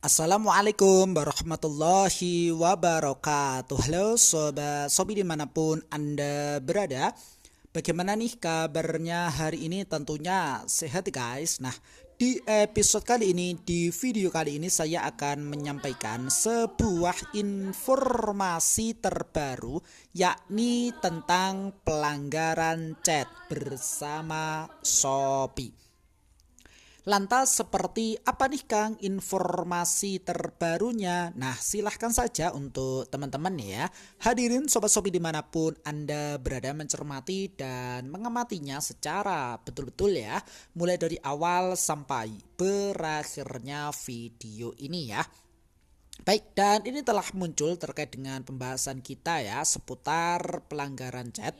Assalamualaikum warahmatullahi wabarakatuh. Halo sobat sobi dimanapun Anda berada. Bagaimana nih kabarnya hari ini? Tentunya sehat guys. Nah, di episode kali ini, di video kali ini saya akan menyampaikan sebuah informasi terbaru, yakni tentang pelanggaran chat bersama Shopee. Lantas seperti apa nih Kang informasi terbarunya? Nah, silahkan saja untuk teman-teman ya. Hadirin sobat-sobi dimanapun Anda berada, mencermati dan mengamatinya secara betul-betul ya. Mulai dari awal sampai berakhirnya video ini ya. Baik, dan ini telah muncul terkait dengan pembahasan kita ya seputar pelanggaran chat.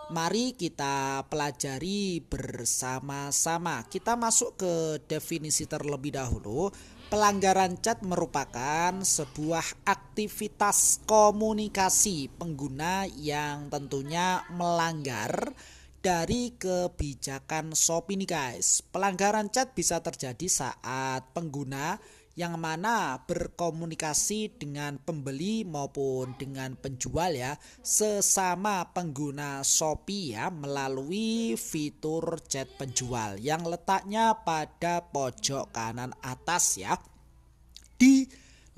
Mari kita pelajari bersama-sama. Kita masuk ke definisi terlebih dahulu. Pelanggaran chat merupakan sebuah aktivitas komunikasi pengguna yang tentunya melanggar dari kebijakan Shopee nih guys. Pelanggaran chat bisa terjadi saat pengguna yang mana berkomunikasi dengan pembeli maupun dengan penjual ya, sesama pengguna Shopee ya, melalui fitur chat penjual yang letaknya pada pojok kanan atas ya, di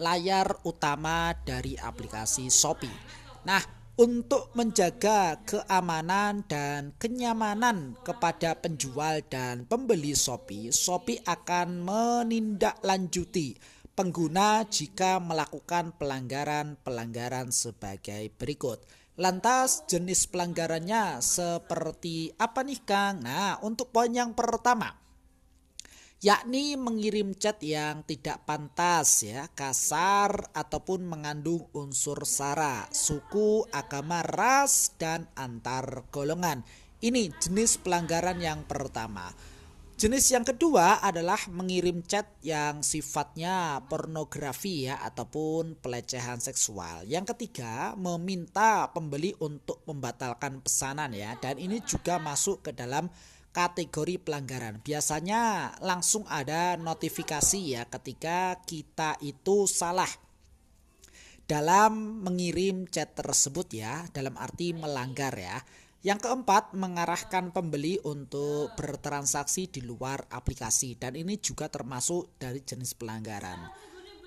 layar utama dari aplikasi Shopee. Nah, untuk menjaga keamanan dan kenyamanan kepada penjual dan pembeli Shopee, Shopee akan menindaklanjuti pengguna jika melakukan pelanggaran sebagai berikut. Lantas jenis pelanggarannya seperti apa nih Kang? Nah, untuk poin yang pertama, yakni mengirim chat yang tidak pantas ya, kasar ataupun mengandung unsur sara, suku, agama, ras, dan antar golongan. Ini jenis pelanggaran yang pertama. Jenis yang kedua adalah mengirim chat yang sifatnya pornografi ya, ataupun pelecehan seksual. Yang ketiga, meminta pembeli untuk membatalkan pesanan ya, dan ini juga masuk ke dalam kategori pelanggaran. Biasanya langsung ada notifikasi ya ketika kita itu salah dalam mengirim chat tersebut ya, dalam arti melanggar ya. Yang keempat, mengarahkan pembeli untuk bertransaksi di luar aplikasi, dan ini juga termasuk dari jenis pelanggaran.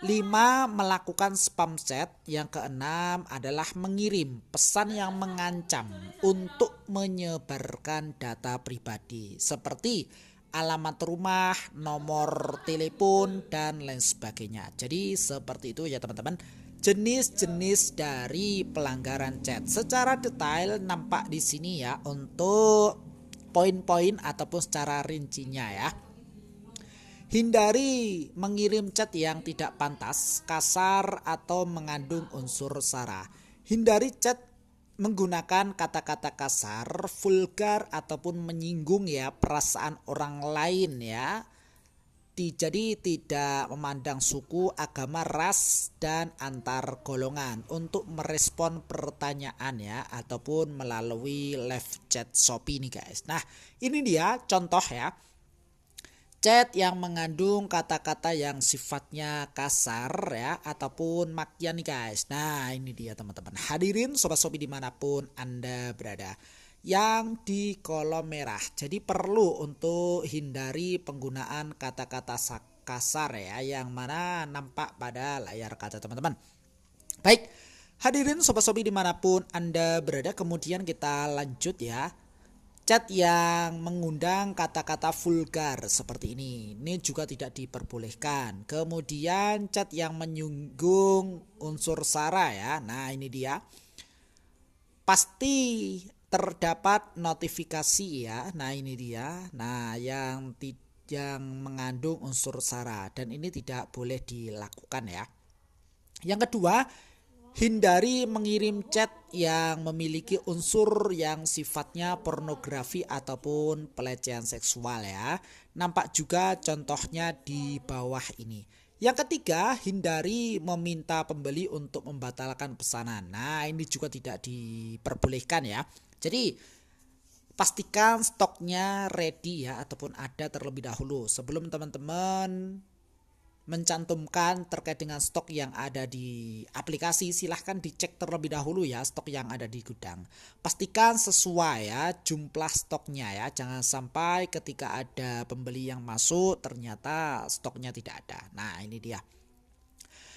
5. Melakukan spam chat. Yang keenam adalah mengirim pesan yang mengancam untuk menyebarkan data pribadi seperti alamat rumah, nomor telepon, dan lain sebagainya. Jadi seperti itu ya teman-teman, jenis-jenis dari pelanggaran chat. Secara detail nampak di sini ya untuk poin-poin ataupun secara rincinya ya. Hindari mengirim chat yang tidak pantas, kasar, atau mengandung unsur sara. Hindari chat menggunakan kata-kata kasar, vulgar, ataupun menyinggung ya perasaan orang lain ya. Jadi tidak memandang suku, agama, ras, dan antar golongan untuk merespon pertanyaan ya, ataupun melalui live chat Shopee nih guys. Nah, ini dia contoh ya. Chat yang mengandung kata-kata yang sifatnya kasar ya, ataupun makian nih guys. Nah, ini dia teman-teman. Hadirin sobat Shopee dimanapun Anda berada, yang di kolom merah. Jadi perlu untuk hindari penggunaan kata-kata kasar ya, yang mana nampak pada layar kaca teman-teman. Baik, hadirin sobat Shopee dimanapun Anda berada, kemudian kita lanjut ya. Chat yang mengundang kata-kata vulgar seperti ini juga tidak diperbolehkan. Kemudian chat yang menyinggung unsur sara ya. Nah, ini dia. Pasti terdapat notifikasi ya. Nah, ini dia. Nah, yang mengandung unsur sara, dan ini tidak boleh dilakukan ya. Yang kedua, hindari mengirim chat yang memiliki unsur yang sifatnya pornografi ataupun pelecehan seksual ya. Nampak juga contohnya di bawah ini. Yang ketiga, hindari meminta pembeli untuk membatalkan pesanan. Nah, ini juga tidak diperbolehkan ya. Jadi pastikan stoknya ready ya, ataupun ada terlebih dahulu sebelum teman-teman mencantumkan terkait dengan stok yang ada di aplikasi, silahkan dicek terlebih dahulu ya stok yang ada di gudang. Pastikan sesuai ya jumlah stoknya ya, jangan sampai ketika ada pembeli yang masuk ternyata stoknya tidak ada. Nah ini dia.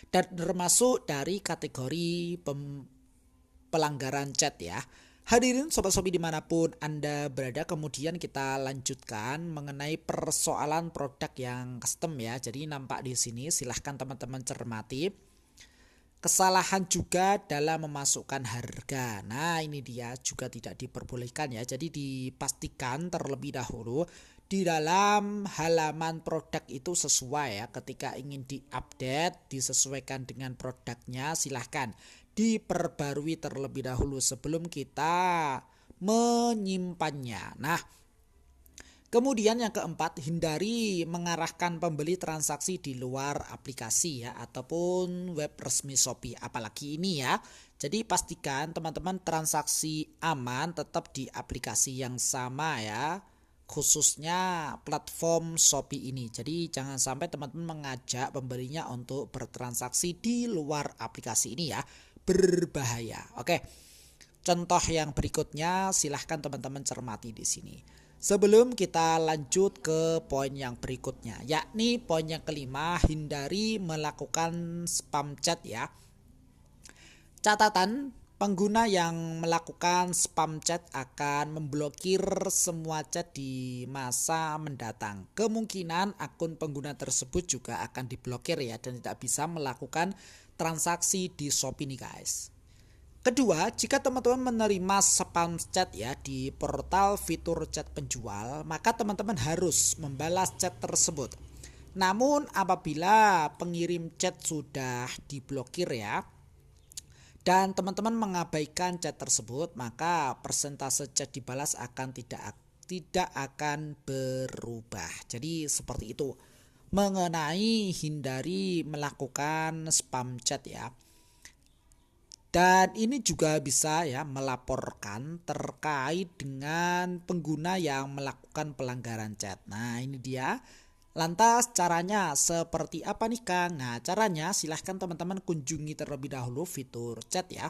Dan termasuk dari kategori pelanggaran chat ya. Hadirin sobat-sobi dimanapun Anda berada, kemudian kita lanjutkan mengenai persoalan produk yang custom ya. Jadi nampak di sini, silahkan teman-teman cermati. Kesalahan juga dalam memasukkan harga. Nah ini dia juga tidak diperbolehkan ya. Jadi dipastikan terlebih dahulu di dalam halaman produk itu sesuai ya. Ketika ingin diupdate, disesuaikan dengan produknya, silahkan diperbarui terlebih dahulu sebelum kita menyimpannya. Nah, kemudian yang keempat, hindari mengarahkan pembeli transaksi di luar aplikasi ya ataupun web resmi Shopee, apalagi ini ya. Jadi pastikan teman-teman transaksi aman tetap di aplikasi yang sama ya, khususnya platform Shopee ini. Jadi jangan sampai teman-teman mengajak pembelinya untuk bertransaksi di luar aplikasi ini ya, berbahaya. Oke. Contoh yang berikutnya silahkan teman-teman cermati di sini. Sebelum kita lanjut ke poin yang berikutnya, yakni poin yang kelima, hindari melakukan spam chat ya. Catatan, pengguna yang melakukan spam chat akan memblokir semua chat di masa mendatang. Kemungkinan akun pengguna tersebut juga akan diblokir ya dan tidak bisa melakukan transaksi di Shopee nih guys. Kedua, jika teman-teman menerima spam chat ya di portal fitur chat penjual, maka teman-teman harus membalas chat tersebut. Namun apabila pengirim chat sudah diblokir ya, dan teman-teman mengabaikan chat tersebut, maka persentase chat dibalas akan tidak akan berubah. Jadi seperti itu. Mengenai hindari melakukan spam chat ya. Dan ini juga bisa ya melaporkan terkait dengan pengguna yang melakukan pelanggaran chat. Nah ini dia. Lantas caranya seperti apa nih Kang? Nah caranya silahkan teman-teman kunjungi terlebih dahulu fitur chat ya.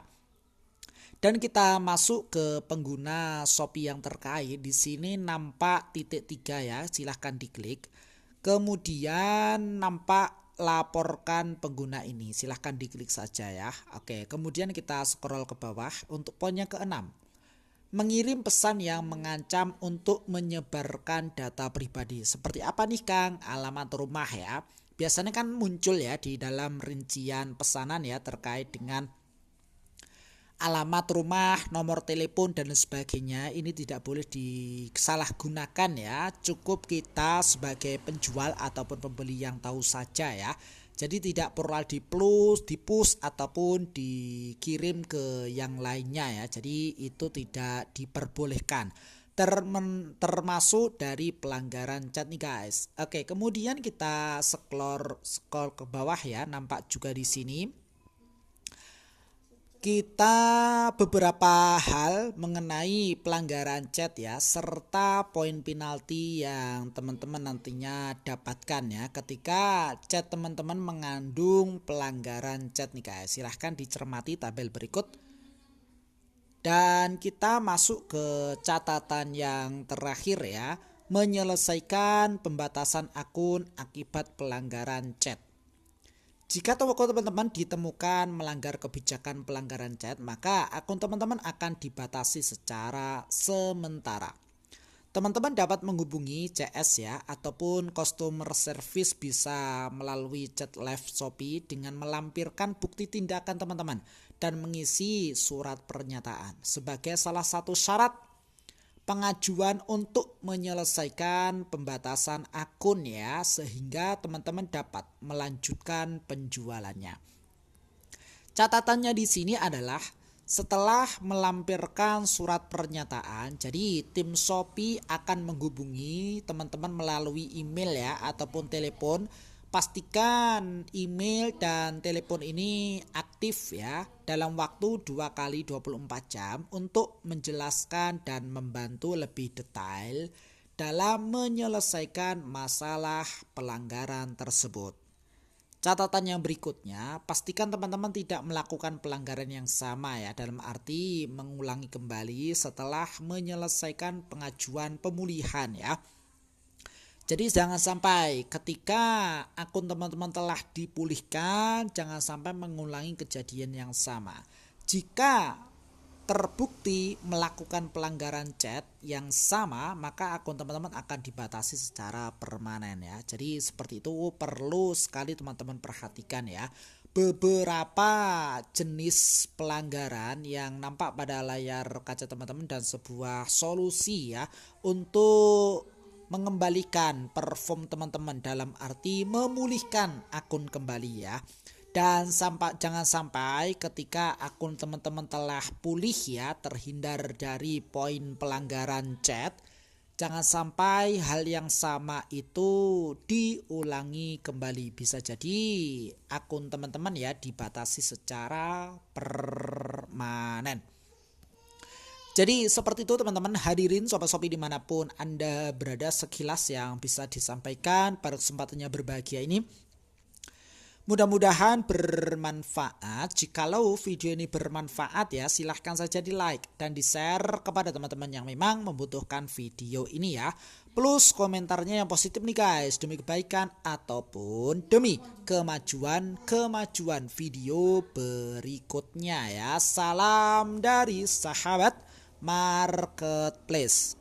Dan kita masuk ke pengguna Shopee yang terkait. Di sini nampak titik 3 ya, silahkan diklik. Kemudian nampak laporkan pengguna ini, silahkan diklik saja ya. Oke, kemudian kita scroll ke bawah untuk poin yang keenam. Mengirim pesan yang mengancam untuk menyebarkan data pribadi. Seperti apa nih Kang? Alamat rumah ya. Biasanya kan muncul ya di dalam rincian pesanan ya terkait dengan alamat rumah, nomor telepon dan sebagainya. Ini tidak boleh disalahgunakan ya. Cukup kita sebagai penjual ataupun pembeli yang tahu saja ya. Jadi tidak perlu di-push ataupun dikirim ke yang lainnya ya. Jadi itu tidak diperbolehkan. Termasuk dari pelanggaran chat nih guys. Oke, kemudian kita scroll ke bawah ya. Nampak juga di sini kita beberapa hal mengenai pelanggaran chat ya, serta poin penalti yang teman-teman nantinya dapatkan ya ketika chat teman-teman mengandung pelanggaran chat nih guys. Silahkan dicermati tabel berikut. Dan kita masuk ke catatan yang terakhir ya, menyelesaikan pembatasan akun akibat pelanggaran chat. Jika teman-teman ditemukan melanggar kebijakan pelanggaran chat, maka akun teman-teman akan dibatasi secara sementara. Teman-teman dapat menghubungi CS ya ataupun customer service bisa melalui chat live Shopee dengan melampirkan bukti tindakan teman-teman dan mengisi surat pernyataan sebagai salah satu syarat pengajuan untuk menyelesaikan pembatasan akun ya, sehingga teman-teman dapat melanjutkan penjualannya. Catatannya di sini adalah setelah melampirkan surat pernyataan, jadi tim Shopee akan menghubungi teman-teman melalui email ya ataupun telepon. Pastikan email dan telepon ini aktif ya dalam waktu 2 kali 24 jam untuk menjelaskan dan membantu lebih detail dalam menyelesaikan masalah pelanggaran tersebut. Catatan yang berikutnya, pastikan teman-teman tidak melakukan pelanggaran yang sama ya, dalam arti mengulangi kembali setelah menyelesaikan pengajuan pemulihan ya. Jadi jangan sampai ketika akun teman-teman telah dipulihkan, jangan sampai mengulangi kejadian yang sama. Jika terbukti melakukan pelanggaran chat yang sama, maka akun teman-teman akan dibatasi secara permanen ya. Jadi seperti itu perlu sekali teman-teman perhatikan ya. Beberapa jenis pelanggaran yang nampak pada layar kaca teman-teman dan sebuah solusi ya untuk mengembalikan perform teman-teman dalam arti memulihkan akun kembali ya. Dan jangan sampai ketika akun teman-teman telah pulih ya, terhindar dari poin pelanggaran chat, jangan sampai hal yang sama itu diulangi kembali. Bisa jadi akun teman-teman ya dibatasi secara permanen. Jadi seperti itu teman-teman, hadirin Sobat Shopee dimanapun Anda berada, sekilas yang bisa disampaikan pada kesempatannya berbahagia ini. Mudah-mudahan bermanfaat. Jikalau video ini bermanfaat ya, silahkan saja di like dan di share kepada teman-teman yang memang membutuhkan video ini ya. Plus komentarnya yang positif nih guys, demi kebaikan ataupun demi kemajuan video berikutnya ya. Salam dari sahabat marketplace.